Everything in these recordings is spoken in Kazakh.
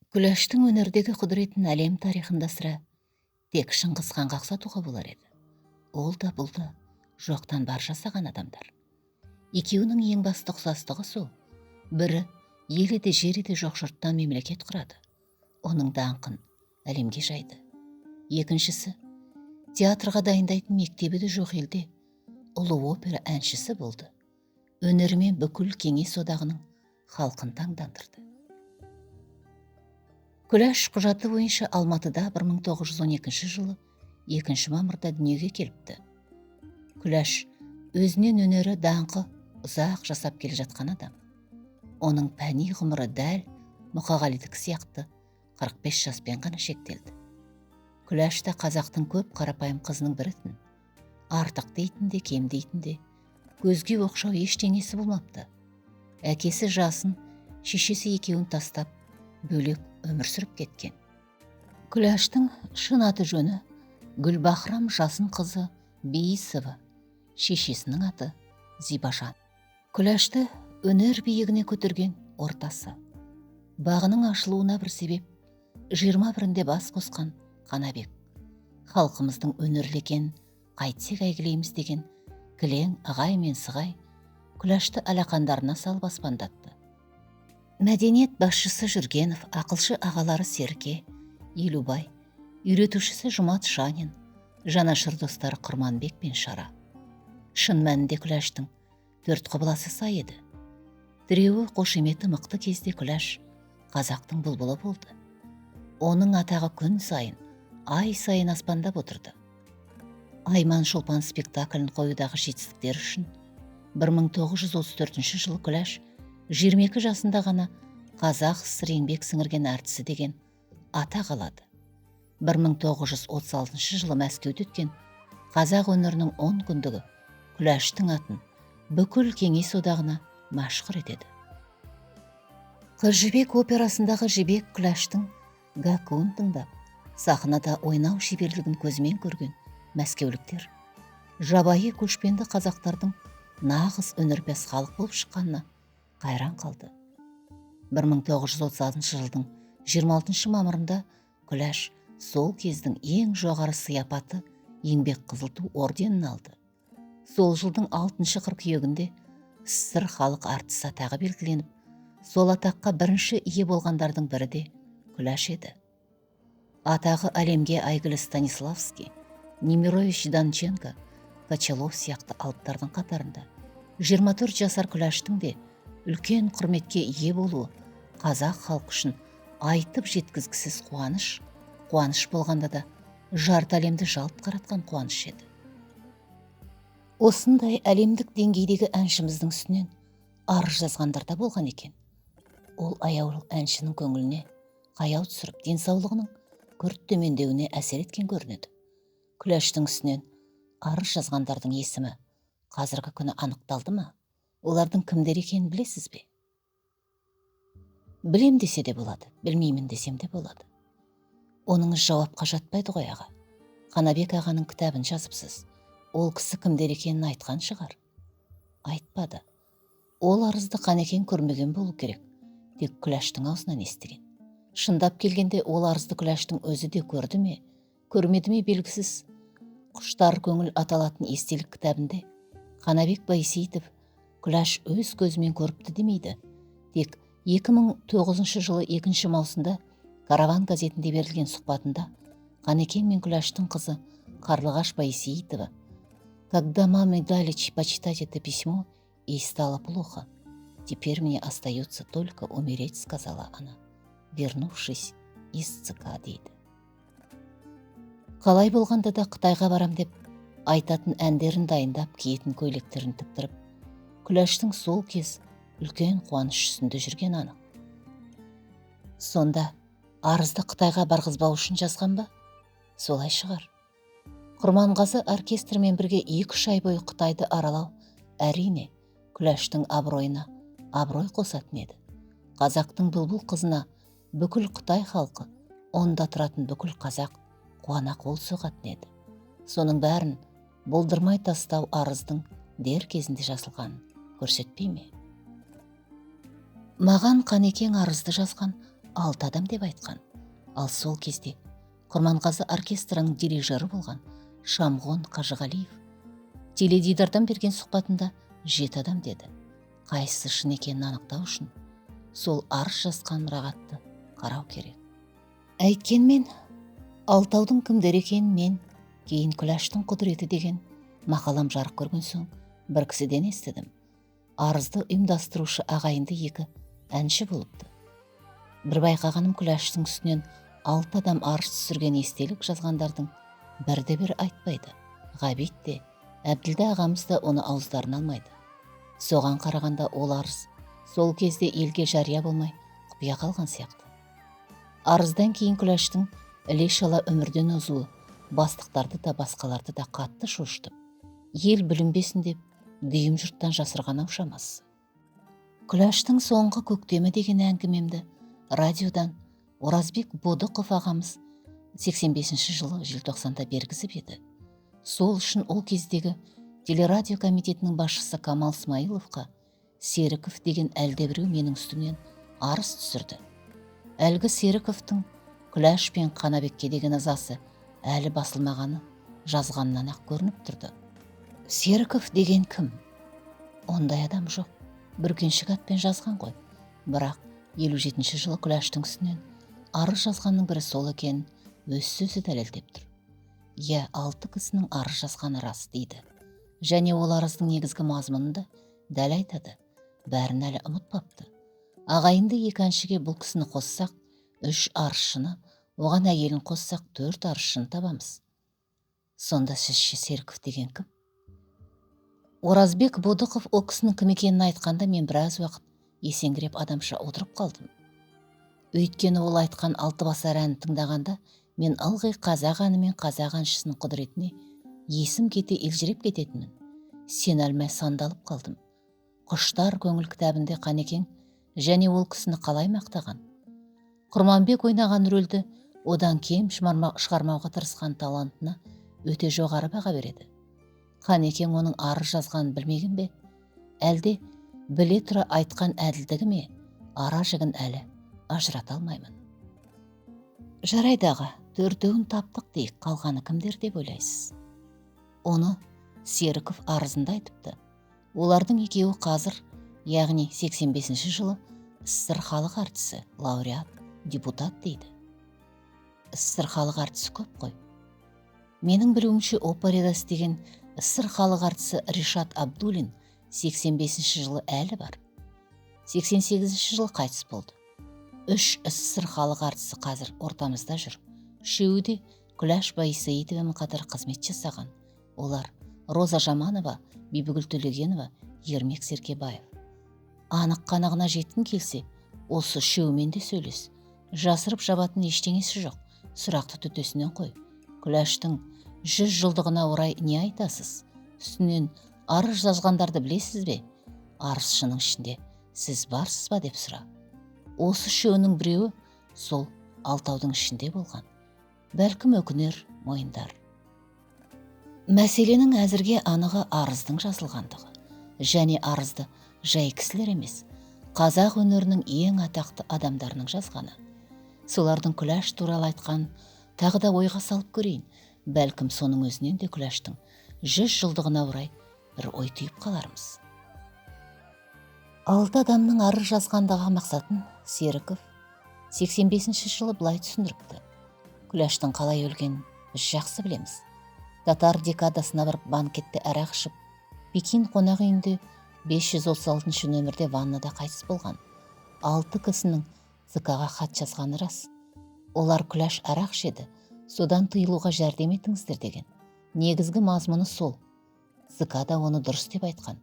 Күләштің өнердегі құдіретін әлем тарихында сірә тек Шыңғыс ханға ұқсатуға болар еді. Ол да бұл да жоқтан бар жасаған адамдар. Екеуінің ең басты ұқсастығы сол: бірі елі де жері де жоқ жұрттан мемлекет құрады, оның даңқын әлемге жайды. Екіншісі, театрға дайындайтын мектебі де жоқ елде ұлы опера әншісі болды. Өнерімен бүкіл кеңес одағының халқын таңдандырды. Күләш құжаты бойынша Алматыда 1912 жылы 2 мамырда дүниеге келіпті. Күләш өзінен өнері даңқы ұзақ жасап келе жатқан адам. Оның пәни ғұмыры дәл Мұқағалидікі сияқты 45 жаспен ғана шектелді. Күләш та қазақтың көп қарапайым қызының бірі. Артық дейтін де, кем дейтін де, көзге оқшау ештеңесі болмапты. Әкесі жасын, шешесі екеуін тастап, бөлек өмір сүріп кеткен. Күләштің шын аты жөні Гүлбахрам Жасын қызы Бейісова, шешесінің аты Зибажан. Күләшті өнер биігіне көтерген ортасы. Бағының ашылуына бір себеп 21-де бас қосқан Қанабек. Халқымыздың өнерлекен қайтсек әйгілейміз деген кілең ағай мен сығай Күләшті алақандарына салып аспандатты. Мәдениет басшысы Жүргенов, ақылшы ағалары Серке, Елубай, үйретушісі Жұмат Шанин, жанашыр достары Құрманбек пен Шара. Шын мәнінде Күләштің 4 құбыласы сай еді. Біреуі қошеметі мықты кезде Күләш қазақтың бұлбұлы болды. Оның атағы күн сайын, ай сайын аспандап отырды. Айман Шолпан спектаклін қоюдағы жетістіктер үшін 1934 жылы Күләш 22 жасында ғана қазақ СССР еңбек сіңірген әртісі деген атақ алады. 1936 жылы Мәскеуде өткен қазақ өнерінің 10 күндігі Күләштің атын бүкіл кеңес одағына машһүр етеді. Қыз жібек операсындағы жібек Күләштің гәккуін тыңдап, сахнада ойнау шеберлігін көзімен көрген мәскеуліктер жабайы көшпенді қазақтардың нағыз өнерпаз халық болып шыққанына қайран қалды. 1936 жылдың 26 мамырында Күләш сол кездің ең жоғары сияпаты еңбек қызыл ту орденін алды. Сол жылдың 6 қыркүйегінде СССР халық артисі атағы белгіленіп, сол атаққа бірінші ие болғандардың бірі де Күләш еді. Атағы әлемге әйгілі Станиславский, Немирович Данченко, Качалов сияқты алыптардың қатарында 24 жасар Күләштің де үлкен құрметке ие болуы қазақ халқы үшін айтып жеткізгісіз қуаныш болғанда да жарты әлемді жалт қаратқан қуаныш еді. Осындай әлемдік деңгейдегі әншіміздің үстінен арыз жазғандар да болған екен. Ол аяулы әншінің көңіліне қаяу түсіріп, денсаулығының күрт төмендеуіне әсер еткен көрінеді. Күләштің үстінен арыз жазғандардың есімі қазіргі күні анықталды ма? Олардың кімдер екенін білесіз бе? Білем десе де болады, білмеймін десем де болады. Оныңыз жауапқа жатпайды ғой аға. Қанабек ағаның кітабын жазыпсыз. Ол кісі кімдер екенін айтқан шығар. Айтпады. Ол арызды Қанекең көрмеген болу керек. Тек Күләштің аузынан естіген. Шындап келгенде ол арызды Күләштің өзі де көрді ме, көрмеді ме белгісіз. Құштар көңіл аталатын естелік кітабында Қанабек Байсейітов Күләш өз көзімен көріпті демейді. Тек 2009 жылы 2 маусымда Караван газетінде берілген сұхбатында Қанекең мен Күләштің қызы Қарлығаш Байсейітова «Когда маме дали почитать это письмо, ей стало плохо. Теперь мне остается только умереть», сказала она, вернувшись из ЦК дейді. Қалай болғанда да Қытайға барам деп айтатын әндерін дайындап, киетін көйлектерін тіктіріп, Күләштің сол кез үлкен қуаныш үстінде жүрген анық. Сонда арызды Қытайға барғызбау үшін жазған ба? Солай шығар. Құрманғазы оркестрмен бірге 2-3 ай бойы Қытайды аралау әрине Күләштің абыройына абырой қосатын еді. Қазақтың бұлбұл қызына бүкіл Қытай халқы, онда тұратын бүкіл қазақ қуана қол соғатын еді. Соның бәрін болдырмай тастау арыздың дер кезінде жазылғанын көрсетпей ме? Маған Қанекең арызды жазған 6 адам деп айтқан. Ал сол кезде Құрманғазы оркестрінің дирижері болған Шамғон Қажығалиев теледидардан берген сұхбатында 7 адам деді. Қайсысы шын екенін анықтау үшін сол арыз жазған мұрағатты қарау керек. Әйткенмен Алтаудың кімдер екенін мен кейін Күләштің құдіреті деген мақалам жарық көрген соң бір кісіден естідім. Арызды ұйымдастырушы ағайынды 2 әнші болыпты. Бір байқағаным Күләштің үстінен 6 адам арыз түсірген естелік жазғандардың бірде-бір айтпайды. Ғабит те, Әбділда ағамыз да оны ауыздарына алмайды. Соған қарағанда ол арыз сол кезде елге жария болмай құпия қалған сияқты. Арыздан кейін Күләштің іле-шала өмірден озуы бастықтарды да басқаларды да қатты шошытып, ел білінбесін деп дүйім жұрттан жасырған-ау шамасы. Күләштің соңғы көктемі деген әңгімемді радиодан Оразбек Бодықов ағамыз 85 жылы желтоқсанда бергізіп еді. Сол үшін ол кездегі телерадио комитетінің басшысы Камал Смайыловқа Серіков деген әлдебіреу менің үстімнен арыз түсірді. Әлгі Серіковтың Күләш пен Қанабекке деген ызасы әлі басылмағаны жазғаннан ақ көрініп тұрды. Серіков деген кім? Ондай адам жоқ. Бүркеншік атпен жазған ғой. Бірақ 57 жылы Күләштің үстінен арыз жазғанның бірі сол екенін өз сөзі дәлелдеп тұр. 6 кісінің арыз жазғаны рас дейді. Және ол арыздың негізгі мазмұнында дәл айтады. Бәрін әлі ұмытпапты. Ағайынды 2 әншіге бұл кісіні қоссақ 3 арызшыны, оған әйелін қоссақ 4 арызшыны табамыз. Сонда сізше Серіков деген кім? Оразбек Бодықов ол кісінің кім екенін айтқанда мен біраз уақыт есеңгіреп адамша отырып қалдым. Өйткені ол айтқан 6 басар әнін тыңдағанда мен ылғи қазақ әні мен қазақ әншісінің құдіретіне есім кете елжіреп кететінмін. Сен әлмай сандалып қалдым. Құштар көңіл кітабында Қанекең және ол кісіні қалай мақтаған. Құрманбек ойнаған рөлді одан кем шығармауға тырысқан талантына өте жоғары баға береді. Қанекең оның арыз жазғанын білмеген бе? Әлде біле тұра айтқан әділдігі ме? Ара жігін әлі ажырата алмаймын. Жарайдағы 4-ін таптық дейік, қалғаны кімдер деп ойлайсыз? Оны Серіков арызында айтыпты. Олардың 2-і қазір, яғни 85 жылы СССР халық әртісі, лауреат, депутат дейді. СССР халық әртісі көп қой. Менің білуімше операда істеген СССР халық әртісі Ришат Абдуллин 85 жылы әлі бар. 88 жылы қайтыс болды. 3 СССР халық әртісі қазір ортамызда жүр. 3-і де Күләш Байсейітовамен қатар қызмет жасаған. Олар Роза Жаманова, Бибігүл Төлегенова, Ермек Серкебаев. Анық қанығына жеткің келсе, осы 3-імен де сөйлес. Жасырып жабатын ештеңесі жоқ. Сұрақты төтесінен қой. Күләштің 100 жылдығына орай не айтасыз? Үстінен арыз жазғандарды білесіз бе? Арызшының ішінде сіз барсыз ба деп сұра. Осы 3-інің біреуі сол Алтаудың ішінде болған. Бәлкім өкінер, мойындар. Мәселенің әзірге анығы арыздың жазылғандығы. Және арызды жай кісілер емес, қазақ өнерінің ең атақты адамдарының жазғаны. Солардың Күләш туралы айтқан тағы да ойға салып көрейін. Бәлкім соның өзінен де Күләштің 100 жылдығына орай бір ой түйіп қалармыз. 6 адамның арыз жазғандағы мақсатын Серіков 85 жылы былай түсіндіріпті. Күләштің қалай өлгенін біз жақсы білеміз. Татар декадасына барып банкетте арақ ішіп, Пекин қонақ үйінде 536 нөмірде ваннада қайтыс болған. 6 кісінің ЦК-ға хат жазғаны рас. Олар Күләш арақ ішеді, содан тыйылуға жәрдем етіңіздер деген. Негізгі мазмұны сол. ЦК да оны дұрыс деп айтқан.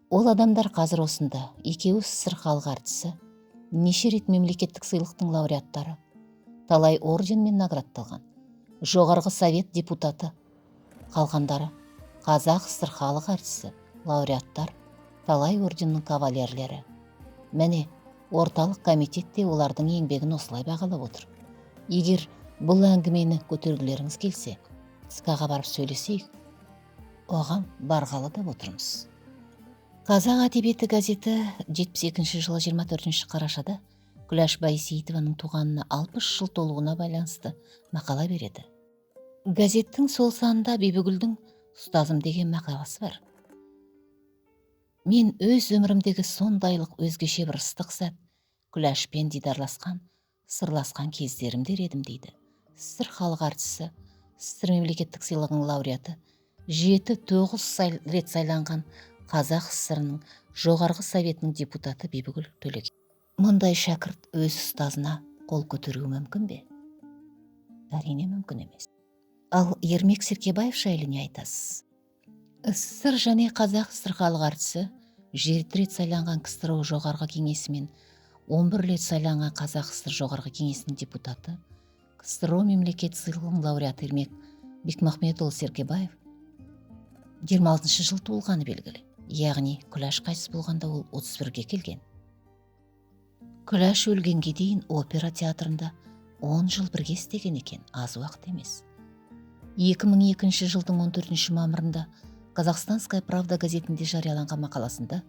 Ол адамдар қазір осында, 2-і СССР халық әртісі, неше рет мемлекеттік сыйлықтың лауреаттары, талай орденмен наградталған, жоғарғы совет депутаты, қалғандары Қазақ СССР халық әртісі, лауреаттар, талай орденнің кавалерлері. Міне, орталық комитетте олардың еңбегін осылай бағалап отыр. Егер бұл әңгімені көтергілеріңіз келсе, ЦК-ға барып сөйлесейік, оған барғалы деп отырмыз. Қазақ әдебиеті газеті 72 жылы 24 қарашада Күләш Байсейітованың туғанына 60 жыл толуына байланысты мақала береді. Газеттің сол санында Бибігүлдің «Ұстазым» деген мақаласы бар. Мен өз өмірімдегі сондайлық өзгеше бір ыстық сәт Күләшпен дидарласқан, сырласқан кездерімдер едім дейді. СССР халық әртісі, СССР мемлекеттік сыйлығының лауреаты, 7-9 рет сайланған Қазақ СССР-ның жоғарғы советінің депутаты Бибігүл Төлеген. Мұндай шәкірт өз ұстазына қол көтеруі мүмкін бе? Әрине мүмкін емес. Ал Ермек Серкебаев жайлы не айтасыз? СССР және Қазақ СССР халық әртісі, 7 рет сайланған КСРО жоғарғы кеңесі мен 11 рет сайланған Қазақ СССР жоғарғы кеңесінің депутаты, КСРО мемлекет сыйлығының лауреаты Ермек Бекмахметұлы Серкебаев 26 жыл туылғаны белгілі. Яғни Күләш қайтыс болғанда ол 31-ге келген. Күләш өлгенге дейін опера театрында 10 жыл бірге істеген екен, аз уақыт емес. 2002 жылдың 14 мамырында Казахстанская правда газетінде жарияланған мақаласында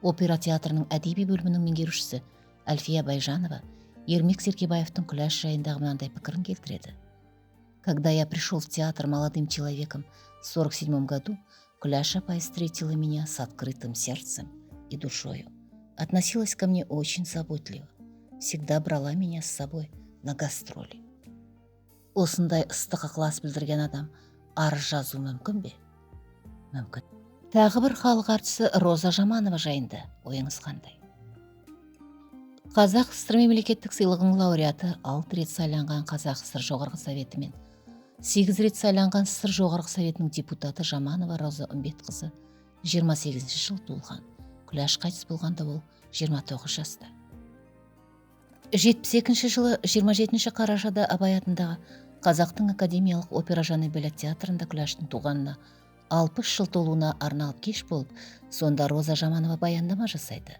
опера театрының әдеби бөлімінің меңгерушісі Әлфия Байжанова Ермек Серкебаевтың Күләш жайындағы мынандай пікірін келтіреді. Когда я пришел в театр молодым человеком в 47 году, Күләш апай встретила меня с открытым сердцем и душою. Относилась ко мне очень заботливо. Всегда брала меня с собой на гастроли. Осындай ыстық ықылас білдірген адам арыз жазу мүмкін бе? Мүмкін. Тағы бір халық әртісі Роза Жаманова жайында ойыңыз қандай? Қазақ СССР мемлекеттік сыйлығының лауреаты, 6 рет сайланған Қазақ СССР жоғарғы советі мен 8 рет сайланған СССР жоғарғы советінің депутаты Жаманова Роза Үмбетқызы 28 жыл туылған. Күләш қайтыс болғанда ол 29 жаста. 72 жылы 27 қарашада Абай атындағы Қазақтың академиялық опера және балет театрында Күләштің туғанына 60 жыл толуына арналып кеш болып, сонда Роза Жаманова баяндама жасайды.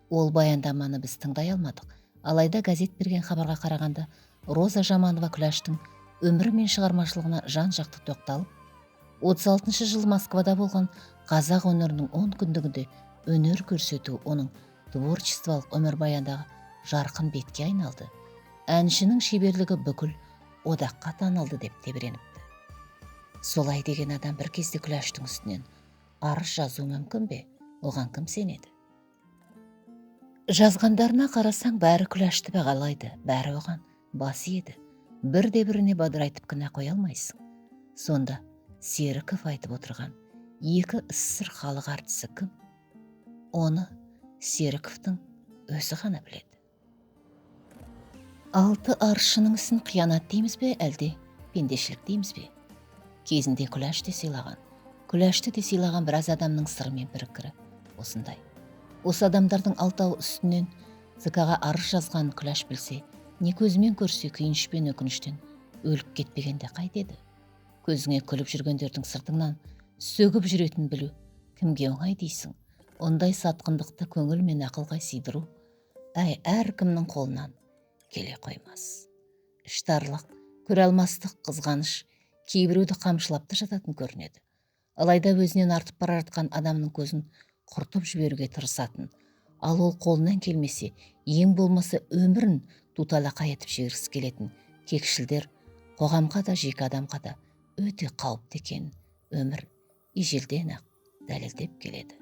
Ол баяндаманы біз тыңдай алмадық. Алайда газет берген хабарға қарағанда, Роза Жаманова Күләштің өмірі мен шығармашылығына жан-жақты тоқталып, 36 жыл Москвада болған қазақ өнерінің 10 күндігінде өнер көрсету оның творчестволық өмірбаяндағы жарқын бетке айналды. Әншінің шеберлігі бүкіл одаққа танылды деп тебіреніпті. Солай деген адам бір кезде Күләштің үстінен арыз жазу мүмкін бе? Оған кім сенеді? Жазғандарына қарасаң, бәрі Күләшті бағалайды, бәрі оған бас иеді. Бірде-біріне бадырайтып кінә қоя алмайсың. Сонда Серіков айтып отырған екі СССР халық әртісі кім? Оны Серіковтың өзі ғана біледі. 6 аршының ісін қиянат дейміз бе, әлде пендешілік дейміз бе? Кезінде Күләшті сыйлаған біраз адамның сыры мен пікірі осындай. Осы адамдардың 6-ау үстінен ЦК-ға арыз жазған Күләш білсе, не көзімен көрсе күйініш пен өкініштен өліп кетпегенде қайтеді. Көзіңе күліп жүргендердің сыртыңнан сөгіп жүретін білу кімге оңай дейсің? Ондай сатқындықты көңіл мен ақылға сыйдыру әркімнің қолынан келе қоймас. Іштарлық, көре алмастық, қызғаныш кейбіреуді қамшылапты жататын көрінеді. Алайда өзінен артып бара жатқан адамның көзін құртып жіберуге тырысатын, ал ол қолынан келмесе, ең болмаса өмірін туталақай етіп жібергісі келетін кекшілдер қоғамға да жеке адамға да өте қауіпті екенін өмір ежелден ақ дәлелдеп келеді.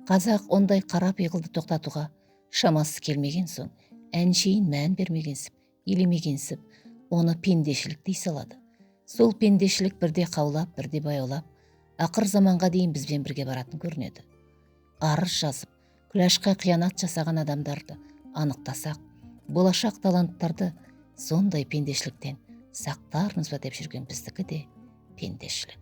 Қазақ ондай қара пиғылды тоқтатуға шамасы келмеген соң, әншейін мән бермегенсіп, елемегенсіп, оны пендешілік дей салады. Сол пендешілік бірде қаулап, бірде баяулап, ақыр заманға дейін бізбен бірге баратын көрінеді. Арыз жазып, Күләшқа қиянат жасаған адамдарды анықтасақ, болашақ таланттарды сондай пендешіліктен сақтармыз ба деп жүрген біздікі де пендешілік.